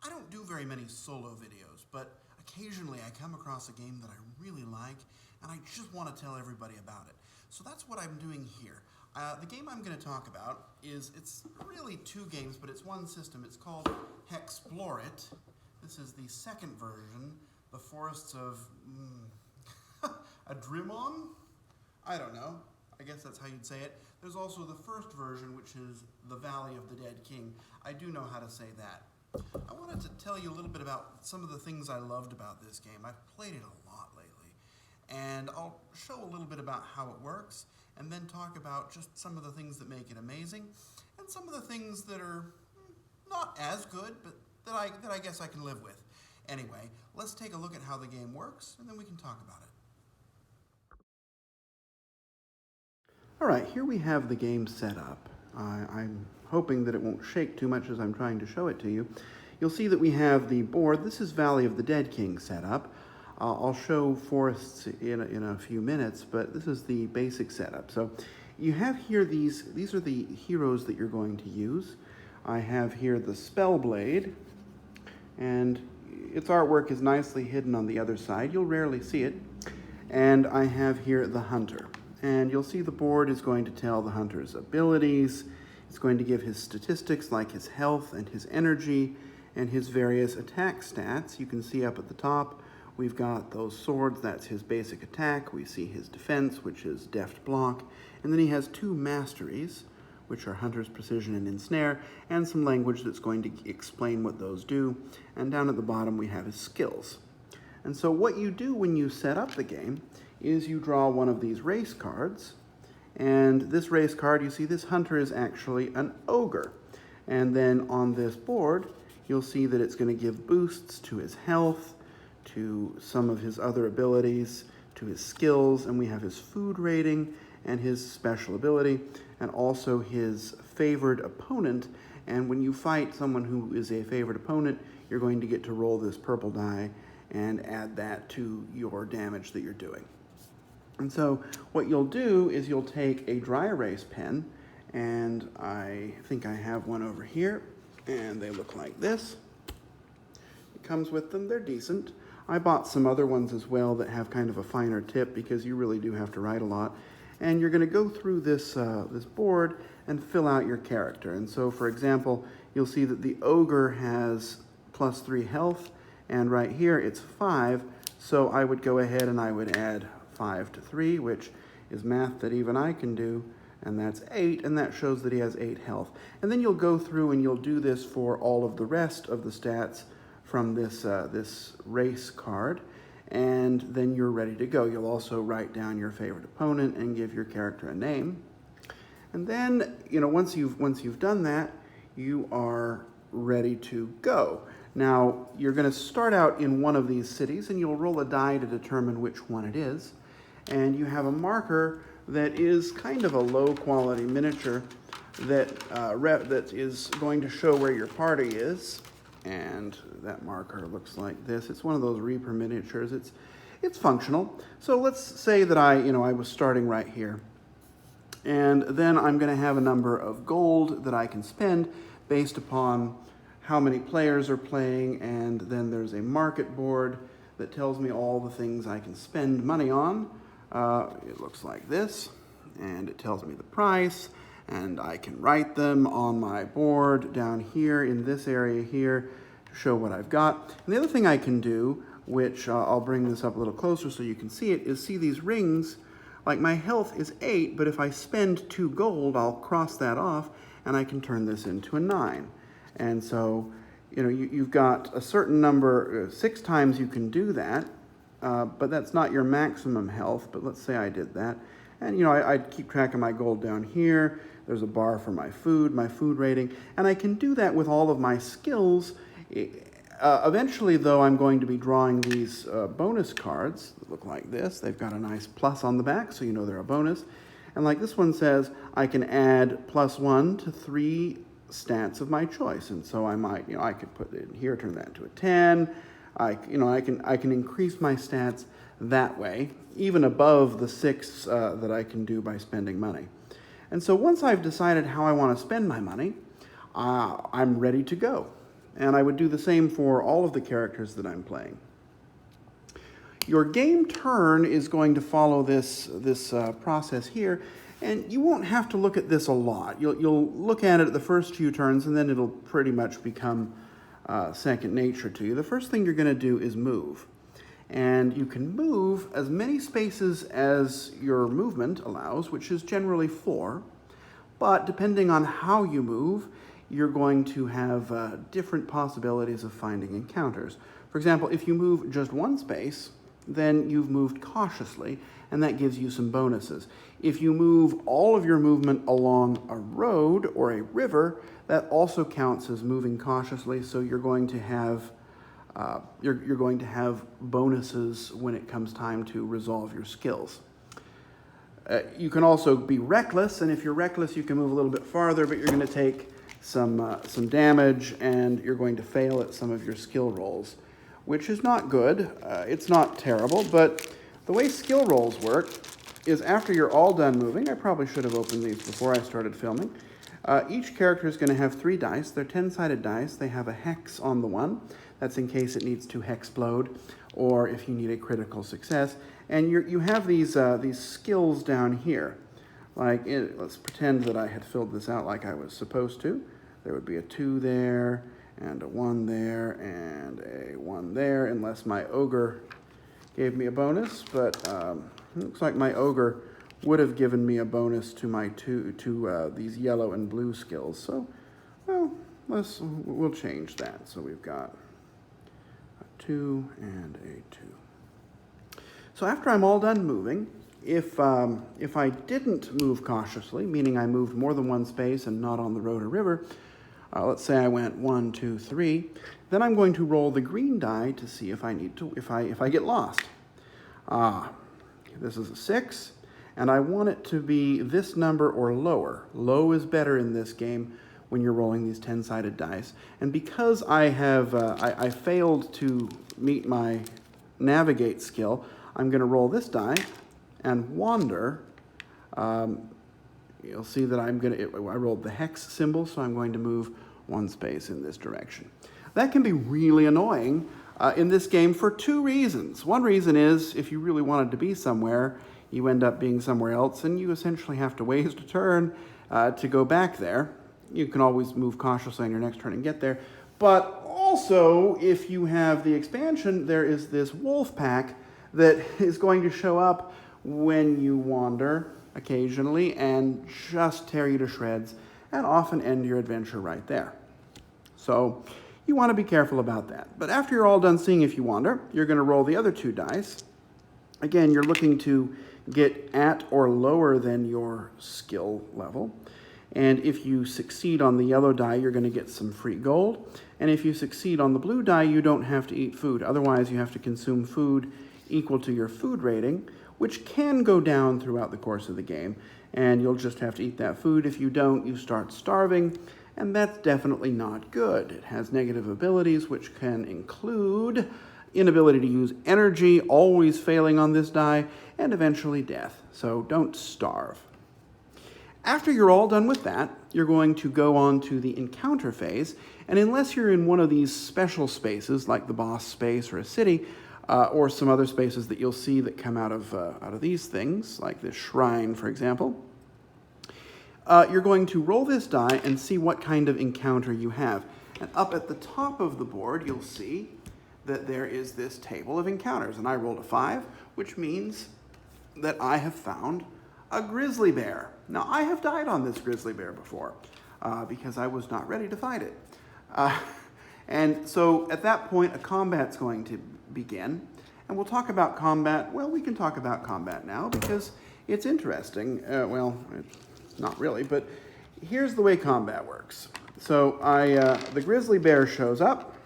I don't do very many solo videos, but occasionally I come across a game that I really like, and I just want to tell everybody about it. So that's what I'm doing here. The game I'm going to talk about it's really two games, but it's one system. It's called Hexplore It. This is the second version, The Forests of Adrimon? I don't know. I guess that's how you'd say it. There's also the first version, which is The Valley of the Dead King. I do know how to say that. I wanted to tell you a little bit about some of the things I loved about this game. I've played it a lot lately, and I'll show a little bit about how it works, and then talk about just some of the things that make it amazing, and some of the things that are not as good, but that I guess I can live with. Anyway, let's take a look at how the game works, and then we can talk about it. All right, here we have the game set up. I'm hoping that it won't shake too much as I'm trying to show it to you. You'll see that we have the board. This is Valley of the Dead King set up. I'll show forests in a few minutes, but this is the basic setup. So you have here these are the heroes that you're going to use. I have here the Spellblade, and its artwork is nicely hidden on the other side. You'll rarely see it. And I have here the Hunter. And you'll see the board is going to tell the Hunter's abilities. It's going to give his statistics like his health and his energy and his various attack stats. You can see up at the top, we've got those swords. That's his basic attack. We see his defense, which is deft block. And then he has two masteries, which are Hunter's Precision and Ensnare, and some language that's going to explain what those do. And down at the bottom, we have his skills. And so what you do when you set up the game is you draw one of these race cards. And this race card, you see this Hunter is actually an ogre. And then on this board, you'll see that it's going to give boosts to his health, to some of his other abilities, to his skills, and we have his food rating and his special ability, and also his favored opponent. And when you fight someone who is a favored opponent, you're going to get to roll this purple die and add that to your damage that you're doing. And so what you'll do is you'll take a dry erase pen, and I think I have one over here, and they look like this. It comes with them. They're decent. I bought some other ones as well that have kind of a finer tip because you really do have to write a lot. And you're going to go through this board and fill out your character. And so, for example, you'll see that the ogre has +3 health, and right here it's 5. So I would go ahead and I would add 5 to 3, which is math that even I can do, and that's 8, and that shows that he has 8 health. And then you'll go through and you'll do this for all of the rest of the stats from this race card, and then you're ready to go. You'll also write down your favorite opponent and give your character a name. And then, once you've done that, you are ready to go. Now, you're going to start out in one of these cities, and you'll roll a die to determine which one it is. And you have a marker that is kind of a low-quality miniature that is going to show where your party is. And that marker looks like this. It's one of those Reaper miniatures. It's functional. So let's say that I was starting right here. And then I'm going to have a number of gold that I can spend based upon how many players are playing, and then there's a market board that tells me all the things I can spend money on. It looks like this, and it tells me the price, and I can write them on my board down here in this area here to show what I've got. And the other thing I can do, which I'll bring this up a little closer so you can see it, is see these rings. Like my health is 8, but if I spend 2 gold, I'll cross that off, and I can turn this into a 9. And so, you've got a certain number, 6 times you can do that, but that's not your maximum health, but let's say I did that. And, I'd keep track of my gold down here. There's a bar for my food rating, and I can do that with all of my skills. Eventually, though, I'm going to be drawing these bonus cards that look like this. They've got a nice plus on the back, so you know they're a bonus. And like this one says, I can add +1 to 3 stats of my choice. And so I might, I could put it in here, turn that into a 10. I can increase my stats that way, even above the 6 that I can do by spending money. And so once I've decided how I want to spend my money, I'm ready to go. And I would do the same for all of the characters that I'm playing. Your game turn is going to follow this process here, and you won't have to look at this a lot. You'll look at it the first few turns, and then it'll pretty much become second nature to you. The first thing you're going to do is move. And you can move as many spaces as your movement allows, which is generally 4. But depending on how you move, you're going to have different possibilities of finding encounters. For example, if you move just 1 space, then you've moved cautiously, and that gives you some bonuses. If you move all of your movement along a road or a river, that also counts as moving cautiously, so you're going to have bonuses when it comes time to resolve your skills. You can also be reckless, and if you're reckless, you can move a little bit farther, but you're going to take some damage, and you're going to fail at some of your skill rolls, which is not good. It's not terrible, but the way skill rolls work is after you're all done moving, I probably should have opened these before I started filming, each character is going to have 3 dice. They're 10-sided dice. They have a hex on the one. That's in case it needs to hexplode, or if you need a critical success. And you have these skills down here. Let's pretend that I had filled this out like I was supposed to. There would be a 2 there, and a 1 there, and a 1 there, unless my ogre gave me a bonus. But looks like my ogre would have given me a bonus to my these yellow and blue skills. So, well, we'll change that. So we've got a 2 and a 2. So after I'm all done moving, if I didn't move cautiously, meaning I moved more than 1 space and not on the road or river, let's say I went 1, 2, 3, then I'm going to roll the green die to see if I get lost. This is a 6, and I want it to be this number or lower. Low is better in this game when you're rolling these 10-sided dice. And because I failed to meet my navigate skill, I'm going to roll this die and wander. You'll see that I rolled the hex symbol, so I'm going to move 1 space in this direction. That can be really annoying in this game for 2 reasons. One reason is if you really wanted to be somewhere, you end up being somewhere else, and you essentially have to waste a turn to go back there. You can always move cautiously on your next turn and get there. But also, if you have the expansion, there is this wolf pack that is going to show up when you wander occasionally and just tear you to shreds and often end your adventure right there. So you want to be careful about that. But after you're all done seeing if you wander, you're going to roll the other 2 dice. Again, you're looking to get at or lower than your skill level. And if you succeed on the yellow die, you're going to get some free gold. And if you succeed on the blue die, you don't have to eat food. Otherwise, you have to consume food equal to your food rating, which can go down throughout the course of the game. And you'll just have to eat that food. If you don't, you start starving. And that's definitely not good. It has negative abilities, which can include inability to use energy, always failing on this die, and eventually death. So don't starve. After you're all done with that, you're going to go on to the encounter phase, and unless you're in one of these special spaces, like the boss space or a city, or some other spaces that you'll see that come out of these things, like this shrine, for example, you're going to roll this die and see what kind of encounter you have. And up at the top of the board, you'll see that there is this table of encounters, and I rolled a 5, which means that I have found a grizzly bear. Now, I have died on this grizzly bear before because I was not ready to fight it. And so at that point, a combat's going to begin. And we'll talk about combat. Well, we can talk about combat now because it's interesting. Well, not really, but here's the way combat works. So the grizzly bear shows up,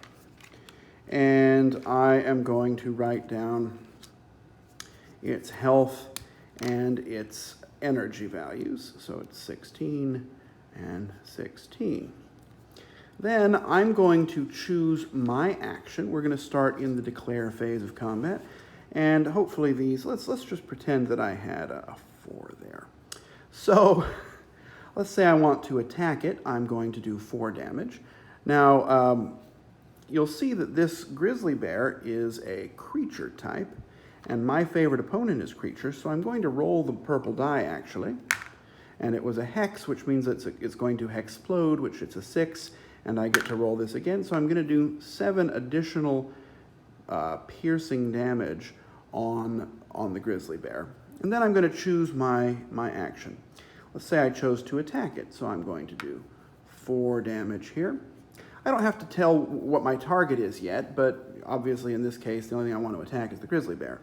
and I am going to write down its health and its energy values. So it's 16 and 16. Then I'm going to choose my action. We're going to start in the declare phase of combat. And hopefully these, let's just pretend that I had a 4 there. So let's say I want to attack it. I'm going to do 4 damage. Now, you'll see that this grizzly bear is a creature type, and my favorite opponent is creature, so I'm going to roll the purple die, actually. And it was a hex, which means it's going to hexplode, which it's a 6, and I get to roll this again. So I'm going to do 7 additional piercing damage on the grizzly bear. And then I'm going to choose my action. Let's say I chose to attack it, so I'm going to do 4 damage here. I don't have to tell what my target is yet, but obviously in this case, the only thing I want to attack is the grizzly bear.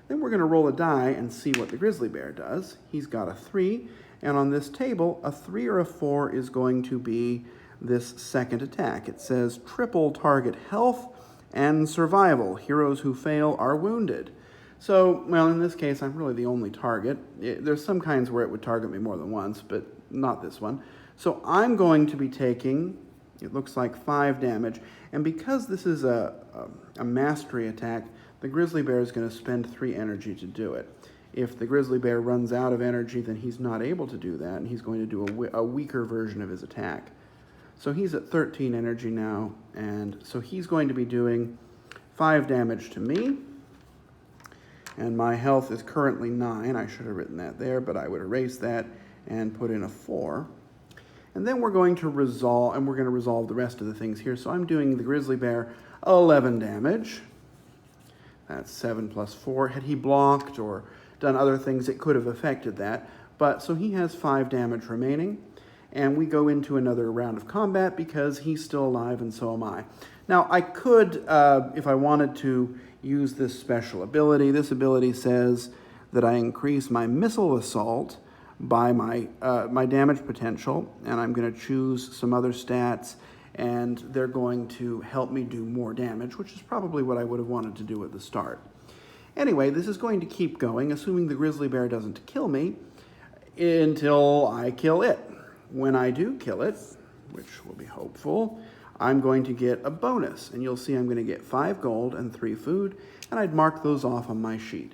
Then we're going to roll a die and see what the grizzly bear does. He's got a 3, and on this table, a 3 or a 4 is going to be this second attack. It says triple target health and survival. Heroes who fail are wounded. So, well, in this case, I'm really the only target. There's some kinds where it would target me more than once, but not this one. So I'm going to be taking, it looks like 5 damage, and because this is a mastery attack, the grizzly bear is going to spend 3 energy to do it. If the grizzly bear runs out of energy, then he's not able to do that, and he's going to do a weaker version of his attack. So he's at 13 energy now, and so he's going to be doing 5 damage to me, and my health is currently 9. I should have written that there, but I would erase that and put in a 4. And then we're going to resolve the rest of the things here. So I'm doing the grizzly bear 11 damage. That's 7 plus 4. Had he blocked or done other things, it could have affected that. But so he has 5 damage remaining. And we go into another round of combat because he's still alive and so am I. Now, I could, if I wanted to, use this special ability. This ability says that I increase my missile assault by my damage potential, and I'm going to choose some other stats, and they're going to help me do more damage, which is probably what I would have wanted to do at the start. Anyway, this is going to keep going, assuming the grizzly bear doesn't kill me, until I kill it. When I do kill it, which will be hopeful, I'm going to get a bonus, and you'll see I'm going to get 5 gold and 3 food, and I'd mark those off on my sheet.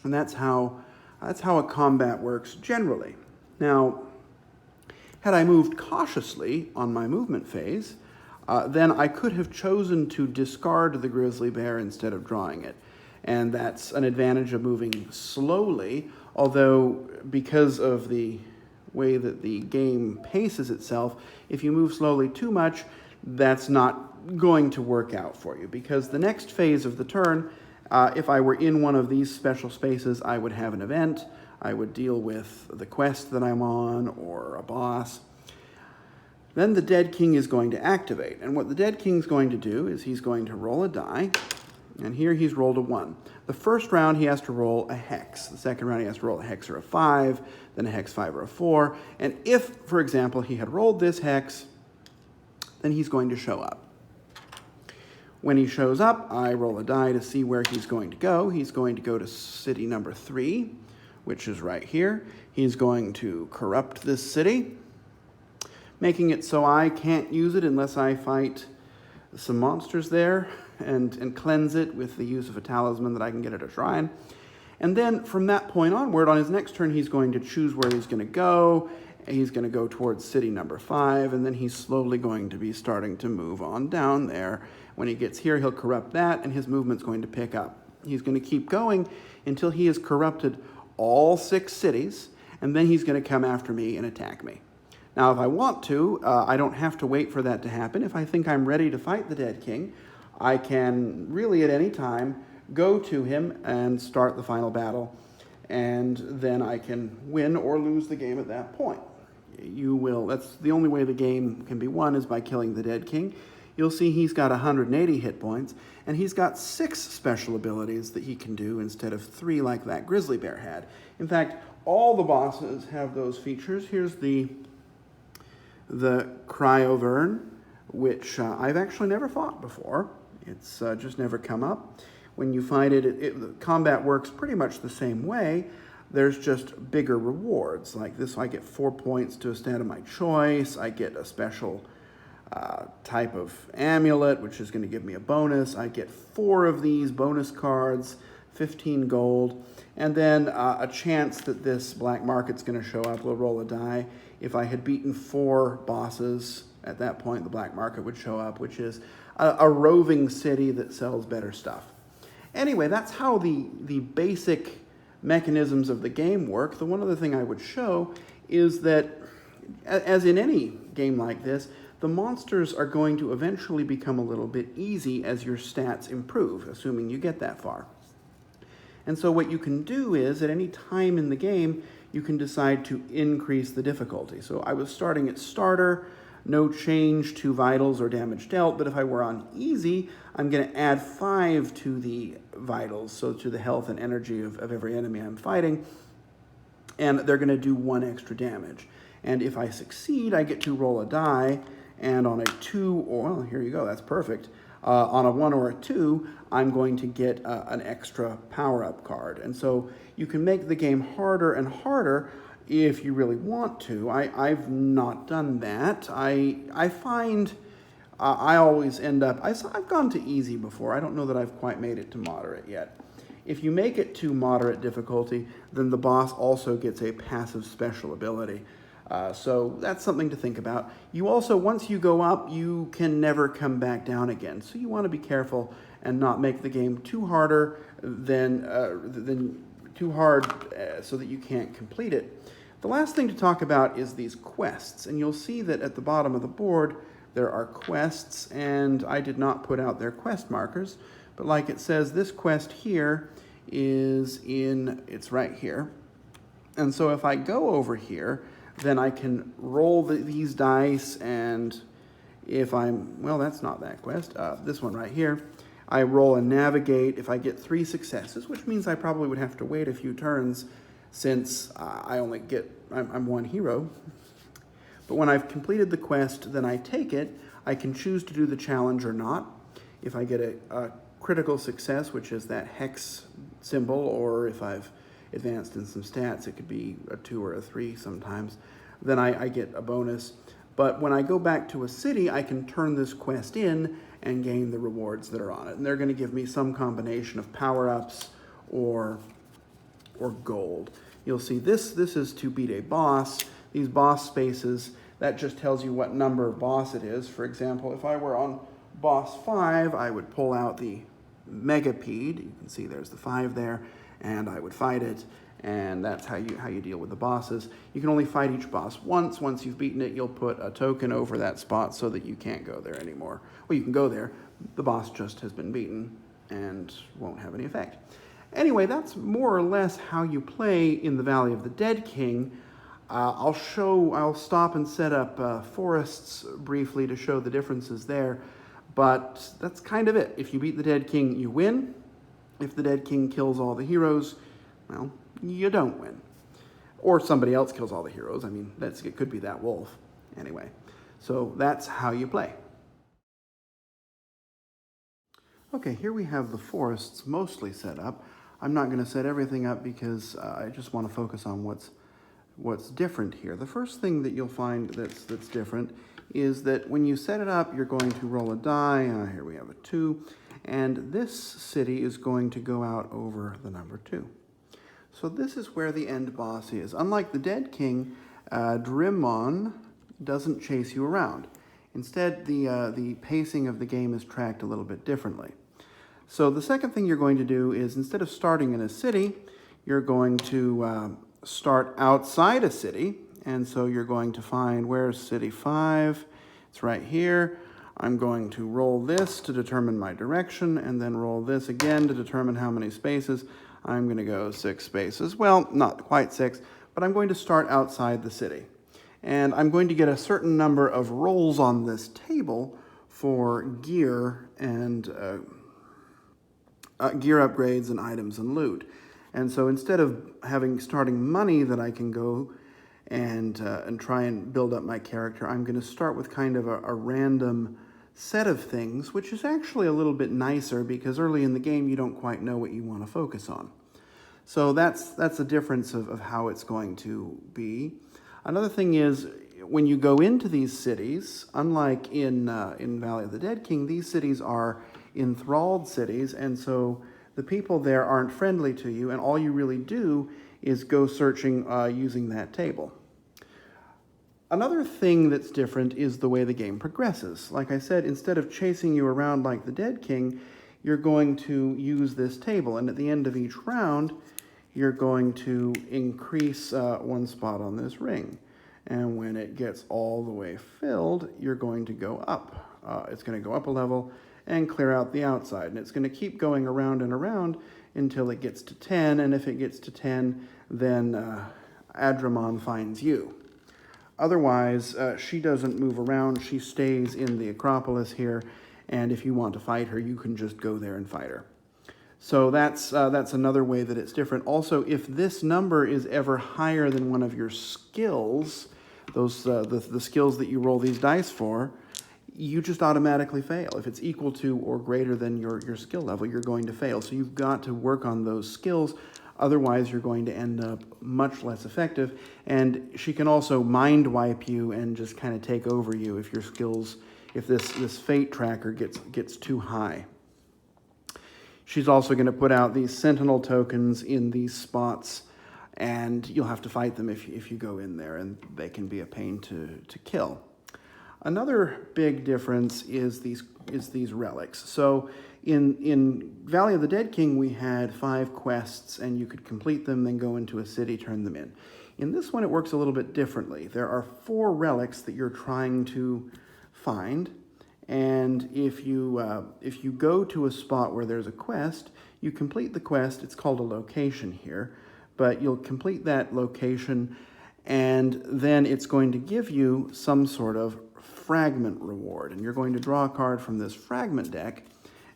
And that's how a combat works generally. Now, had I moved cautiously on my movement phase, then I could have chosen to discard the grizzly bear instead of drawing it. And that's an advantage of moving slowly, although because of the way that the game paces itself, if you move slowly too much, that's not going to work out for you, because the next phase of the turn, if I were in one of these special spaces, I would have an event, I would deal with the quest that I'm on or a boss. Then the Dead King is going to activate, and what the Dead King's going to do is he's going to roll a die, and here he's rolled a 1. The first round he has to roll a hex. The second round he has to roll a hex or a 5, then a hex 5 or a 4, and if, for example, he had rolled this hex, then he's going to show up. When he shows up, I roll a die to see where he's going to go. He's going to go to city number 3, which is right here. He's going to corrupt this city, making it so I can't use it unless I fight some monsters there and cleanse it with the use of a talisman that I can get at a shrine. And then from that point onward, on his next turn, he's going to choose where he's going to go. He's going to go towards city number 5, and then he's slowly going to be starting to move on down there. When he gets here, he'll corrupt that, and his movement's going to pick up. He's going to keep going until he has corrupted all 6 cities, and then he's going to come after me and attack me. Now, if I want to, I don't have to wait for that to happen. If I think I'm ready to fight the Dead King, I can really at any time go to him and start the final battle, and then I can win or lose the game at that point. That's the only way the game can be won, is by killing the Dead King. You'll see he's got 180 hit points, and he's got 6 special abilities that he can do instead of 3 like that grizzly bear had. In fact, all the bosses have those features. Here's the Cryovern, which I've actually never fought before. It's just never come up. When you find the combat works pretty much the same way. There's just bigger rewards. Like this, I get 4 points to a stat of my choice. I get a special type of amulet, which is going to give me a bonus. I get 4 of these bonus cards 15 gold, and then a chance that this black market's going to show up. We'll roll a die. If I had beaten 4 bosses, at that point the black market would show up, which is a roving city that sells better stuff. Anyway, that's how the basic mechanisms of the game work. The one other thing I would show is that, as in any game like this, the monsters are going to eventually become a little bit easy as your stats improve, assuming you get that far. And so what you can do is, at any time in the game, you can decide to increase the difficulty. So I was starting at starter, no change to vitals or damage dealt, but if I were on easy, I'm going to add 5 to the vitals, so to the health and energy of every enemy I'm fighting, and they're going to do 1 extra damage. And if I succeed, I get to roll a die, and on a 2, or well, here you go, that's perfect. On a 1 or a 2, I'm going to get an extra power-up card. And so you can make the game harder and harder if you really want to. I've not done that. I find I always end up, I've gone to easy before. I don't know that I've quite made it to moderate yet. If you make it to moderate difficulty, then the boss also gets a passive special ability. So that's something to think about. You also, once you go up, you can never come back down again. So you want to be careful and not make the game too harder than too hard so that you can't complete it. The last thing to talk about is these quests, and you'll see that at the bottom of the board there are quests, and I did not put out their quest markers, but like it says, this quest here it's right here. And so if I go over here, then I can roll these dice, and if well, that's not that quest, this one right here, I roll and navigate. If I get 3 successes, which means I probably would have to wait a few turns since I'm 1 hero. But when I've completed the quest, then I take it. I can choose to do the challenge or not. If I get a critical success, which is that hex symbol, or if I've advanced in some stats, it could be a 2 or a 3 sometimes, then I get a bonus. But when I go back to a city, I can turn this quest in and gain the rewards that are on it. And they're going to give me some combination of power-ups or gold. You'll see this is to beat a boss. These boss spaces, that just tells you what number of boss it is. For example, if I were on boss 5, I would pull out the Megapede. You can see there's the 5 there, and I would fight it. And that's how you deal with the bosses. You can only fight each boss once. Once you've beaten it, you'll put a token over that spot so that you can't go there anymore. Well, you can go there. The boss just has been beaten and won't have any effect. Anyway, that's more or less how you play in the Valley of the Dead King. I'll stop and set up forests briefly to show the differences there, but that's kind of it. If you beat the Dead King, you win. If the Dead King kills all the heroes, well, you don't win. Or somebody else kills all the heroes. I mean, it could be that wolf. Anyway, so that's how you play. Okay, here we have the forests mostly set up. I'm not going to set everything up because I just want to focus on what's different here. The first thing that you'll find that's different is that when you set it up, you're going to roll a die. Here we have a 2. And this city is going to go out over the number 2. So this is where the end boss is. Unlike the Dead King, Drimon doesn't chase you around. Instead, the pacing of the game is tracked a little bit differently. So the second thing you're going to do is, instead of starting in a city, you're going to start outside a city. And so you're going to find, where's city 5? It's right here. I'm going to roll this to determine my direction, and then roll this again to determine how many spaces. I'm going to go 6 spaces. Well, not quite 6, but I'm going to start outside the city. And I'm going to get a certain number of rolls on this table for gear and gear upgrades and items and loot. And so instead of starting money that I can go and try and build up my character, I'm going to start with kind of a random set of things, which is actually a little bit nicer because early in the game you don't quite know what you want to focus on. So that's the difference of how it's going to be. Another thing is, when you go into these cities, unlike in Valley of the Dead King, these cities are enthralled cities, and so the people there aren't friendly to you, and all you really do is go searching using that table. Another thing that's different is the way the game progresses. Like I said, instead of chasing you around like the Dead King, you're going to use this table, and at the end of each round, you're going to increase one spot on this ring. And when it gets all the way filled, you're going to go up. It's going to go up a level and clear out the outside. And it's going to keep going around and around until it gets to 10. And if it gets to 10, then Adramon finds you. Otherwise, she doesn't move around. She stays in the Acropolis here. And if you want to fight her, you can just go there and fight her. So that's another way that it's different. Also, if this number is ever higher than one of your skills, those the skills that you roll these dice for, you just automatically fail. If it's equal to or greater than your skill level, you're going to fail. So you've got to work on those skills. Otherwise, you're going to end up much less effective. And she can also mind wipe you and just kind of take over you if your skills, if this fate tracker gets too high. She's also going to put out these sentinel tokens in these spots, and you'll have to fight them if you go in there, and they can be a pain to kill. Another big difference is these relics. So in Valley of the Dead King, we had 5 quests, and you could complete them, then go into a city, turn them in. In this one, it works a little bit differently. There are 4 relics that you're trying to find, and if you go to a spot where there's a quest, you complete the quest. It's called a location here, but you'll complete that location, and then it's going to give you some sort of fragment reward, and you're going to draw a card from this fragment deck,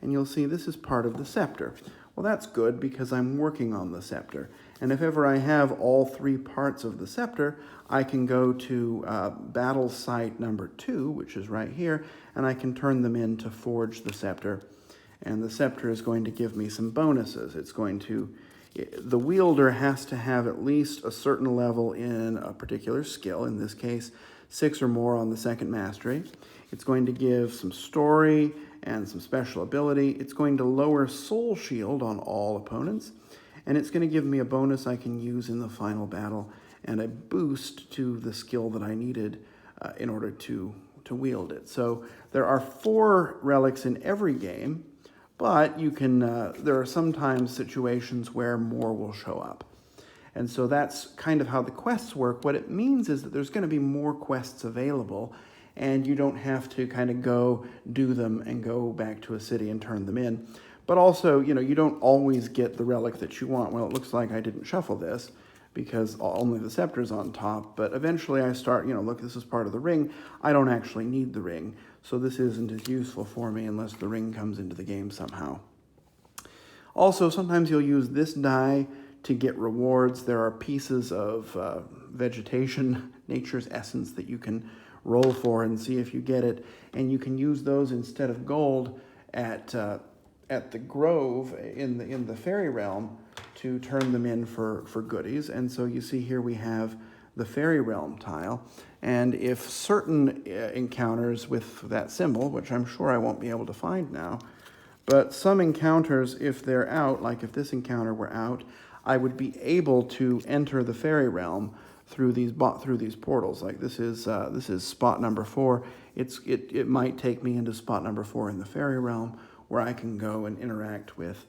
and you'll see this is part of the scepter. Well, that's good because I'm working on the scepter, and if ever I have all 3 parts of the scepter, I can go to battle site number 2, which is right here, and I can turn them in to forge the scepter, and the scepter is going to give me some bonuses. The wielder has to have at least a certain level in a particular skill, in this case 6 or more on the 2nd mastery. It's going to give some story and some special ability. It's going to lower soul shield on all opponents, and it's going to give me a bonus I can use in the final battle and a boost to the skill that I needed in order to wield it. So there are 4 relics in every game, but you can. There are sometimes situations where more will show up. And so that's kind of how the quests work. What it means is that there's going to be more quests available, and you don't have to kind of go do them and go back to a city and turn them in. But also, you don't always get the relic that you want. Well, it looks like I didn't shuffle this because only the scepter's on top. But eventually I start, look, this is part of the ring. I don't actually need the ring. So this isn't as useful for me unless the ring comes into the game somehow. Also, sometimes you'll use this die to get rewards. There are pieces of vegetation, nature's essence, that you can roll for and see if you get it. And you can use those instead of gold at the grove in the fairy realm to turn them in for goodies. And so you see here we have the fairy realm tile. And if certain encounters with that symbol, which I'm sure I won't be able to find now, but some encounters, if they're out, like if this encounter were out, I would be able to enter the fairy realm through these portals. Like this is spot number 4. It might take me into spot number 4 in the fairy realm, where I can go and interact with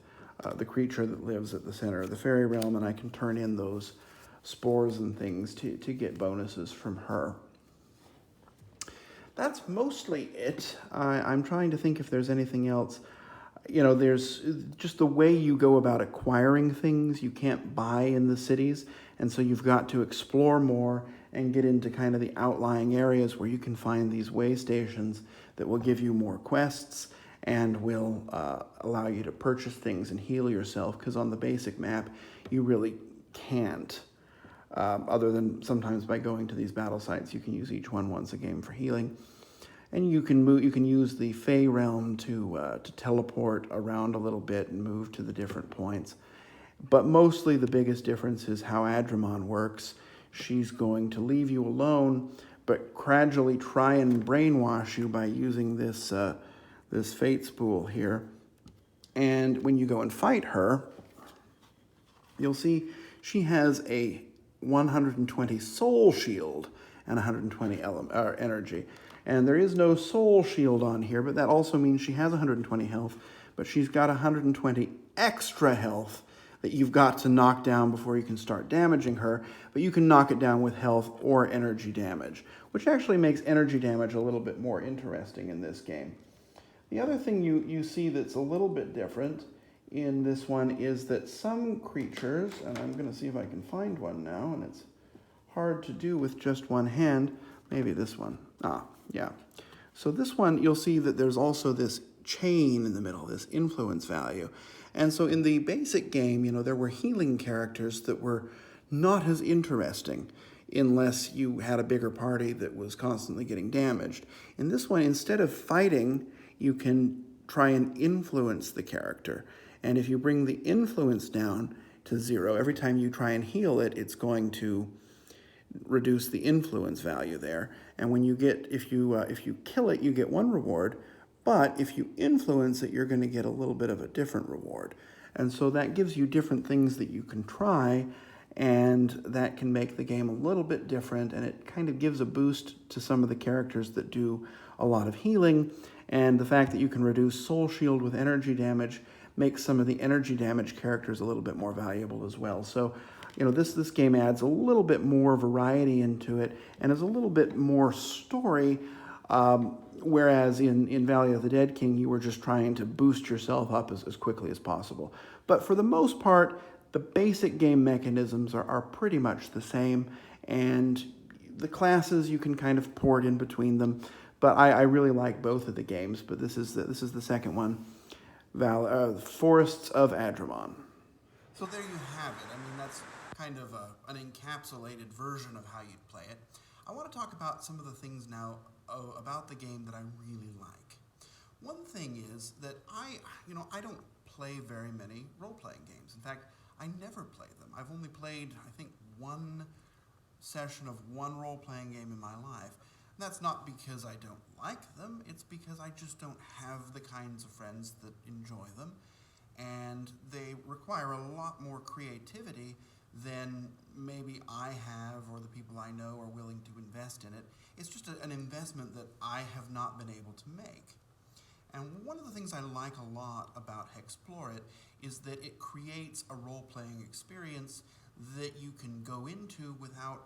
the creature that lives at the center of the fairy realm, and I can turn in those spores and things to get bonuses from her. That's mostly it. I'm trying to think if there's anything else. There's just the way you go about acquiring things. You can't buy in the cities, and so you've got to explore more and get into kind of the outlying areas where you can find these way stations that will give you more quests and will allow you to purchase things and heal yourself, because on the basic map, you really can't. Other than sometimes by going to these battle sites, you can use each one once a game for healing. And you can use the Fey realm to teleport around a little bit and move to the different points. But mostly the biggest difference is how Adramon works. She's going to leave you alone, but gradually try and brainwash you by using this fate spool here. And when you go and fight her, you'll see she has a 120 soul shield and 120 energy. And there is no soul shield on here, but that also means she has 120 health, but she's got 120 extra health that you've got to knock down before you can start damaging her, but you can knock it down with health or energy damage, which actually makes energy damage a little bit more interesting in this game. The other thing you see that's a little bit different in this one is that some creatures, and I'm going to see if I can find one now, and it's hard to do with just one hand. Maybe this one. Yeah. So this one, you'll see that there's also this chain in the middle, this influence value. And so in the basic game, there were healing characters that were not as interesting unless you had a bigger party that was constantly getting damaged. In this one, instead of fighting, you can try and influence the character. And if you bring the influence down to 0, every time you try and heal it, it's going to reduce the influence value there. And when you get, if you kill it, you get 1 reward, but if you influence it, you're going to get a little bit of a different reward. And so that gives you different things that you can try, and that can make the game a little bit different, and it kind of gives a boost to some of the characters that do a lot of healing. And the fact that you can reduce soul shield with energy damage makes some of the energy damage characters a little bit more valuable as well. So, this game adds a little bit more variety into it and is a little bit more story, whereas in Valley of the Dead King, you were just trying to boost yourself up as quickly as possible. But for the most part, the basic game mechanisms are pretty much the same, and the classes you can kind of port in between them. But I really like both of the games, but this is the second one, Forests of Adramon. So there you have it. I mean, that's kind of an encapsulated version of how you'd play it. I want to talk about some of the things now about the game that I really like. One thing is that I don't play very many role-playing games. In fact, I never play them. I've only played, I think, 1 session of 1 role-playing game in my life. And that's not because I don't like them, it's because I just don't have the kinds of friends that enjoy them. And they require a lot more creativity than maybe I have or the people I know are willing to invest in it. It's just an investment that I have not been able to make. And one of the things I like a lot about Hexplore It is that it creates a role-playing experience that you can go into without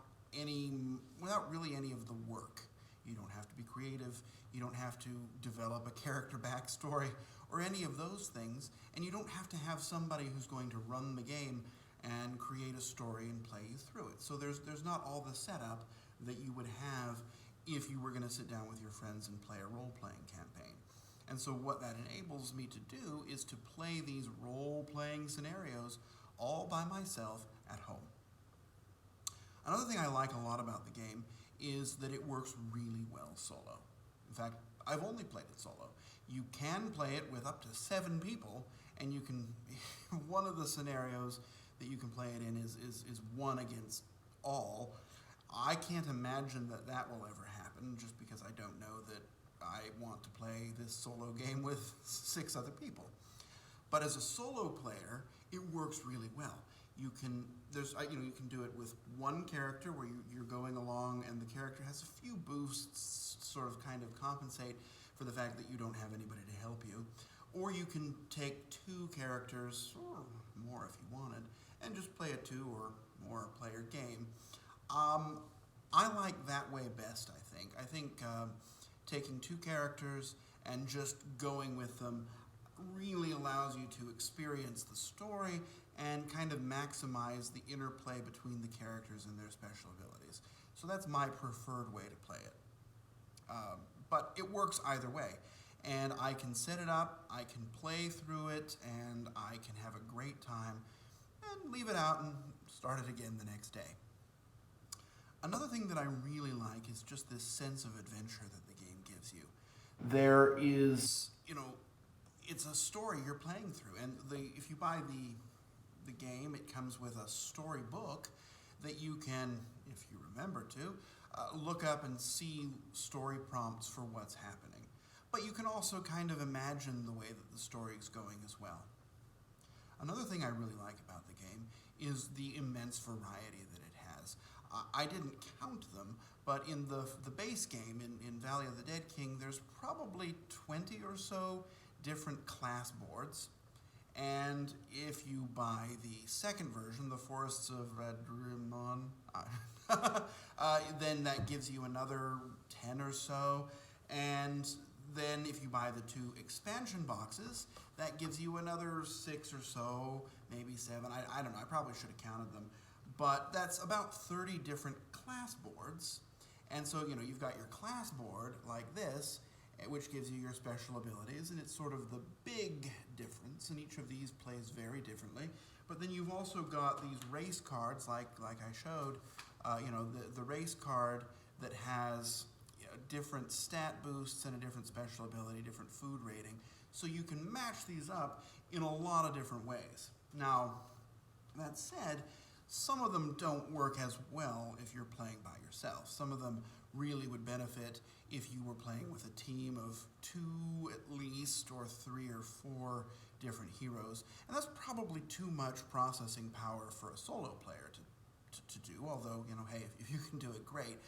really any of the work. You don't have to be creative, you don't have to develop a character backstory or any of those things, and you don't have to have somebody who's going to run the game and create a story and play you through it. So there's not all the setup that you would have if you were going to sit down with your friends and play a role-playing campaign. And so what that enables me to do is to play these role-playing scenarios all by myself at home. Another thing I like a lot about the game is that it works really well solo. In fact, I've only played it solo. You can play it with up to 7 people, and you can, one of the scenarios that you can play it in is 1 against all. I can't imagine that will ever happen, just because I don't know that I want to play this solo game with 6 other people. But as a solo player, it works really well. You can do it with 1 character where you're going along and the character has a few boosts, sort of kind of compensate for the fact that you don't have anybody to help you. Or you can take 2 characters, or more if you wanted, and just play a 2 or more player game. I like that way best, I think. I think taking 2 characters and just going with them really allows you to experience the story and kind of maximize the interplay between the characters and their special abilities. So that's my preferred way to play it. But it works either way. And I can set it up, I can play through it, and I can have a great time and leave it out and start it again the next day. Another thing that I really like is just this sense of adventure that the game gives you. There is, it's a story you're playing through, and if you buy the game, it comes with a story book that you can, if you remember to, look up and see story prompts for what's happening. but you can also kind of imagine the way that the story is going as well. Another thing I really like about the game is the immense variety that it has. I didn't count them, but in the base game, in Valley of the Dead King, there's probably 20 or so different class boards. And if you buy the second version, the Forests of Adrimon, then that gives you another 10 or so. And then if you buy the 2 expansion boxes, that gives you another 6 or so, maybe 7. I don't know, I probably should have counted them. But that's about 30 different class boards. And so, you've got your class board like this, which gives you your special abilities, and it's sort of the big difference, and each of these plays very differently. But then you've also got these race cards, like I showed, the race card that has different stat boosts and a different special ability, different food rating. So you can match these up in a lot of different ways. Now, that said, some of them don't work as well if you're playing by yourself. Some of them really would benefit if you were playing with a team of 2 at least, or 3 or 4 different heroes. And that's probably too much processing power for a solo player to do, although, hey, if you can do it, great.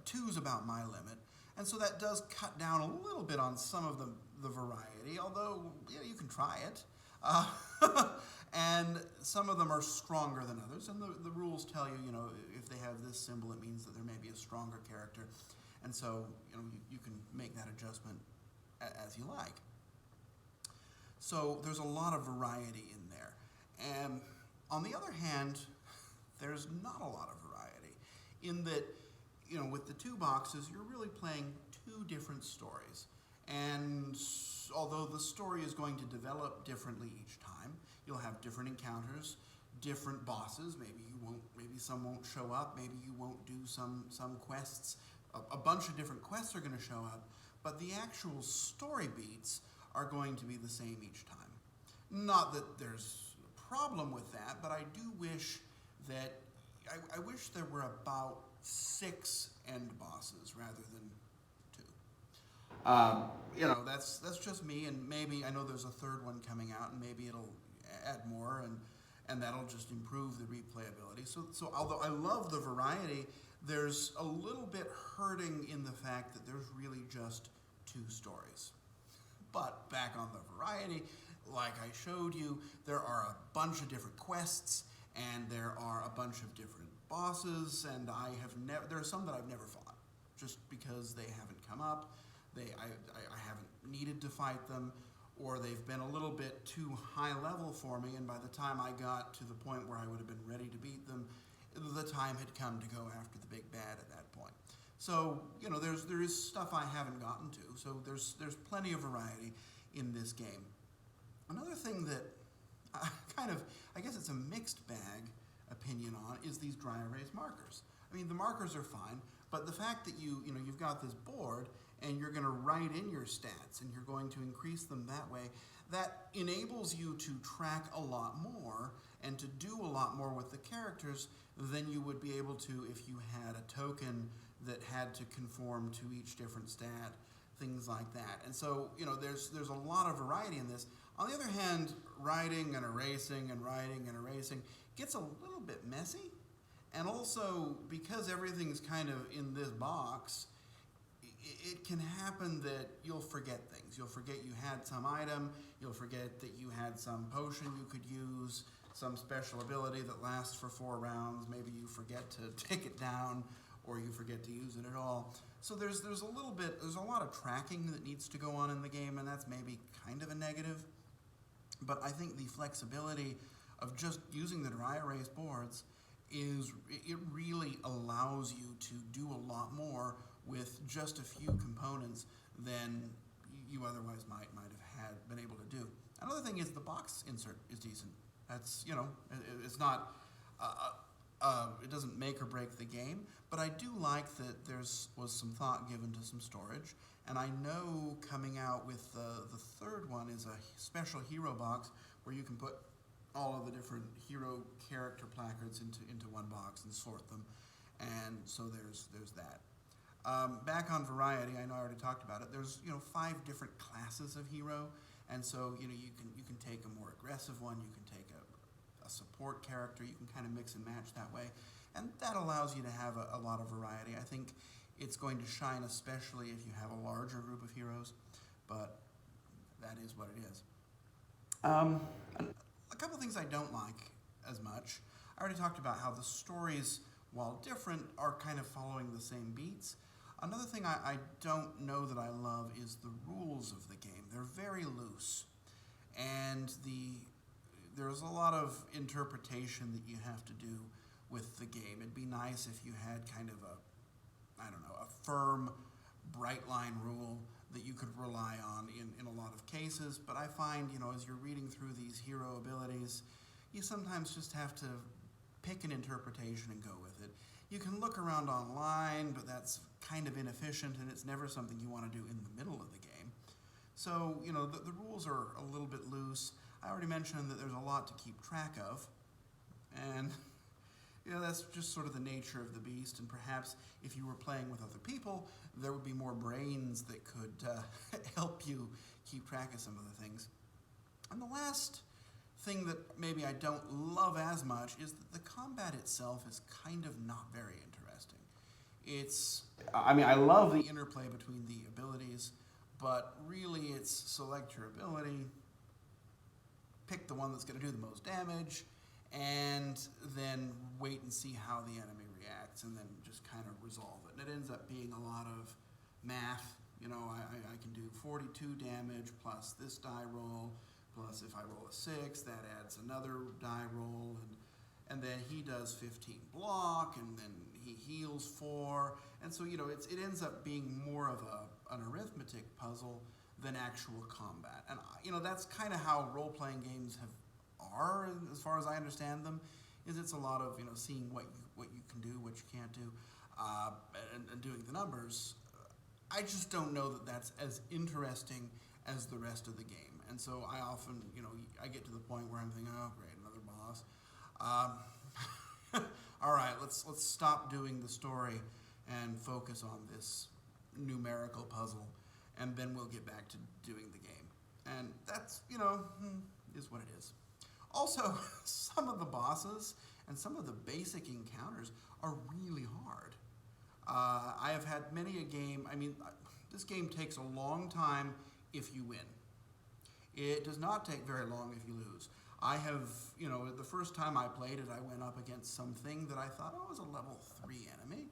2 is about my limit. And so that does cut down a little bit on some of the variety, although you can try it. And some of them are stronger than others, and the rules tell you, if they have this symbol, it means that there may be a stronger character. And so, you can make that adjustment as you like. So there's a lot of variety in there. And on the other hand, there's not a lot of variety in that, with the 2 boxes, you're really playing 2 different stories. And although the story is going to develop differently each time, you'll have different encounters, different bosses. Maybe some won't show up. Maybe you won't do some quests. A bunch of different quests are going to show up, but the actual story beats are going to be the same each time. Not that there's a problem with that, but I do wish that I wish there were about 6 end bosses rather than 2. That's just me, and maybe I know there's a 3rd one coming out, and maybe it'll add more, and that'll just improve the replayability. So although I love the variety, there's a little bit hurting in the fact that there's really just 2 stories. But back on the variety, like I showed you, there are a bunch of different quests, and there are a bunch of different bosses, and there are some that I've never fought, just because they haven't come up. I haven't needed to fight them, or they've been a little bit too high level for me, and by the time I got to the point where I would have been ready to beat them, the time had come to go after the big bad at that point. So, there is stuff I haven't gotten to, so there's plenty of variety in this game. Another thing that I guess it's a mixed bag opinion on, is these dry erase markers. I mean, the markers are fine, but the fact that you've got this board and you're going to write in your stats and you're going to increase them that way, that enables you to track a lot more and to do a lot more with the characters than you would be able to if you had a token that had to conform to each different stat, things like that. And so, there's a lot of variety in this. On the other hand, writing and erasing gets a little bit messy. And also, because everything's kind of in this box, it can happen that you'll forget things. You'll forget you had some item, you'll forget that you had some potion you could use, some special ability that lasts for 4 rounds. Maybe you forget to take it down, or you forget to use it at all. So there's a lot of tracking that needs to go on in the game, and that's maybe kind of a negative. But I think the flexibility of just using the dry erase boards it really allows you to do a lot more with just a few components than you otherwise might have been able to do. Another thing is the box insert is decent. That's, it's not, it doesn't make or break the game, but I do like that was some thought given to some storage. And I know coming out with the 3rd one is a special hero box where you can put all of the different hero character placards into one box and sort them. And so there's that. Back on variety, I know I already talked about it. There's 5 different classes of hero, and so you can take a more aggressive one, you can take a support character, you can kind of mix and match that way, and that allows you to have a lot of variety. I think it's going to shine especially if you have a larger group of heroes, but that is what it is. A couple things I don't like as much. I already talked about how the stories, while different, are kind of following the same beats. Another thing I don't know that I love is the rules of the game. They're very loose, and there's a lot of interpretation that you have to do with the game. It'd be nice if you had kind of a firm, bright line rule that you could rely on in a lot of cases, but I find, as you're reading through these hero abilities, you sometimes just have to pick an interpretation and go with it. You can look around online, but that's kind of inefficient, and it's never something you want to do in the middle of the game. So, the rules are a little bit loose. I already mentioned that there's a lot to keep track of, and that's just sort of the nature of the beast, and perhaps if you were playing with other people, there would be more brains that could help you keep track of some of the things. And the last thing that maybe I don't love as much is that the combat itself is kind of not very interesting. I love the interplay between the abilities, but really it's select your ability, pick the one that's going to do the most damage, and then wait and see how the enemy reacts, and then just kind of resolve it. And it ends up being a lot of math. I can do 42 damage plus this die roll, plus if I roll a 6, that adds another die roll, and then he does 15 block, and then he heals 4, and so it ends up being more of an arithmetic puzzle than actual combat. And that's kind of how role-playing games are, as far as I understand them, is it's a lot of seeing what you can do, what you can't do, and doing the numbers. I just don't know that that's as interesting as the rest of the game, and so I often I get to the point where I'm thinking, oh great, another boss. All right, let's stop doing the story and focus on this numerical puzzle, and then we'll get back to doing the game. And that's is what it is. Also, some of the bosses and some of the basic encounters are really hard. I have had many a game, this game takes a long time if you win. It does not take very long if you lose. I have, the first time I played it, I went up against something that I thought, was a level 3 enemy.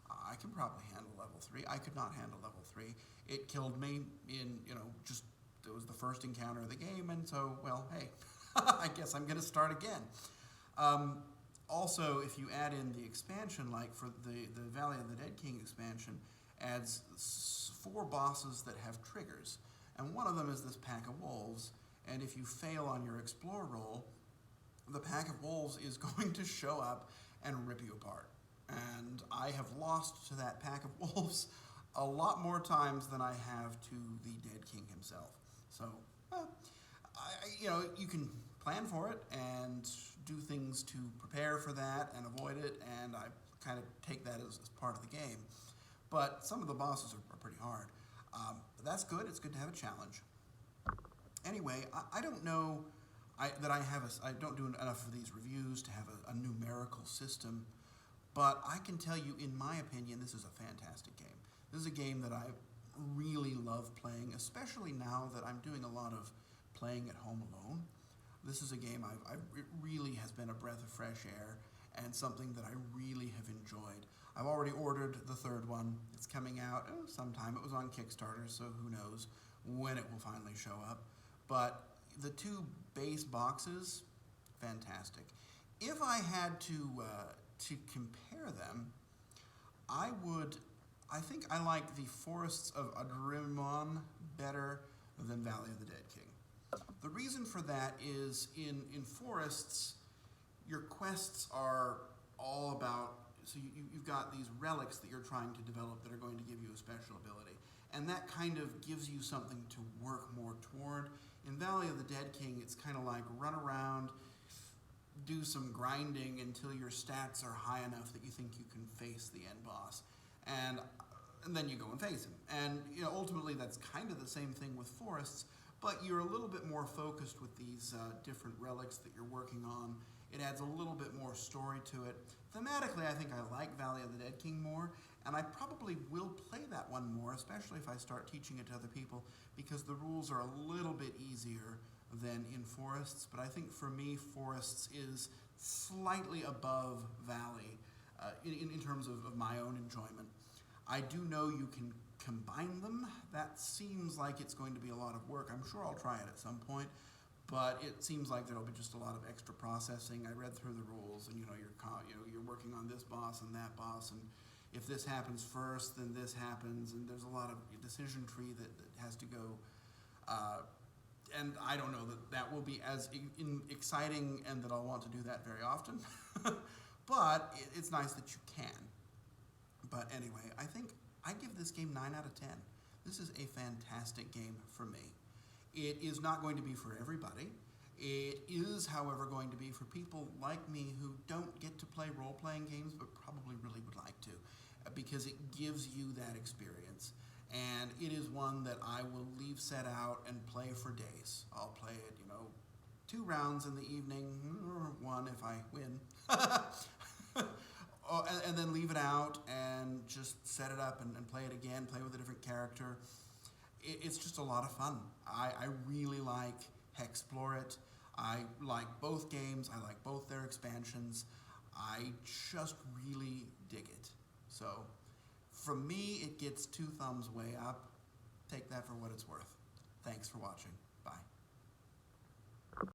I can probably handle level 3. I could not handle level 3. It killed me in, it was the first encounter of the game, and so, well, hey, I guess I'm going to start again. Also, if you add in the expansion, like for the Valley of the Dead King expansion, adds 4 bosses that have triggers. And one of them is this pack of wolves, and if you fail on your explore roll, the pack of wolves is going to show up and rip you apart. And I have lost to that pack of wolves a lot more times than I have to the Dead King himself. So, you can plan for it and do things to prepare for that and avoid it, and I kind of take that as part of the game. But some of the bosses are pretty hard. But that's good. It's good to have a challenge. Anyway, I don't know I don't do enough of these reviews to have a numerical system, but I can tell you, in my opinion, this is a fantastic game. This is a game that I really love playing, especially now that I'm doing a lot of playing at home alone. This is a game it really has been a breath of fresh air and something that I really have enjoyed. I've already ordered the 3rd one. It's coming out sometime. It was on Kickstarter, so who knows when it will finally show up. But the 2 base boxes, fantastic. If I had to compare them, I think I like the Forests of Adrimon better than Valley of the Dead King. The reason for that is in Forests, your quests are all about, so you've got these relics that you're trying to develop that are going to give you a special ability. And that kind of gives you something to work more toward. In Valley of the Dead King, it's kind of like run around, do some grinding until your stats are high enough that you think you can face the end boss. And and then you go and face him. And ultimately that's kind of the same thing with forests, but you're a little bit more focused with these different relics that you're working on. It adds a little bit more story to it. Thematically, I think I like Valley of the Dead King more, and I probably will play that one more, especially if I start teaching it to other people, because the rules are a little bit easier than in Forests. But I think for me, Forests is slightly above Valley in terms of my own enjoyment. I do know you can combine them. That seems like it's going to be a lot of work. I'm sure I'll try it at some point, but it seems like there'll be just a lot of extra processing. I read through the rules, and you're working on this boss and that boss, and if this happens first, then this happens, and there's a lot of decision tree that has to go. And I don't know that will be as exciting, and that I'll want to do that very often. But it's nice that you can. But anyway, I think I give this game 9 out of 10. This is a fantastic game for me. It is not going to be for everybody. It is, however, going to be for people like me who don't get to play role-playing games but probably really would like to, because it gives you that experience. And it is one that I will leave set out and play for days. I'll play it, 2 rounds in the evening, or 1 if I win. And then leave it out and just set it up and play it again, play with a different character. It's just a lot of fun. I really like Hexplore It. I like both games. I like both their expansions. I just really dig it. So from me, it gets 2 thumbs way up. Take that for what it's worth. Thanks for watching.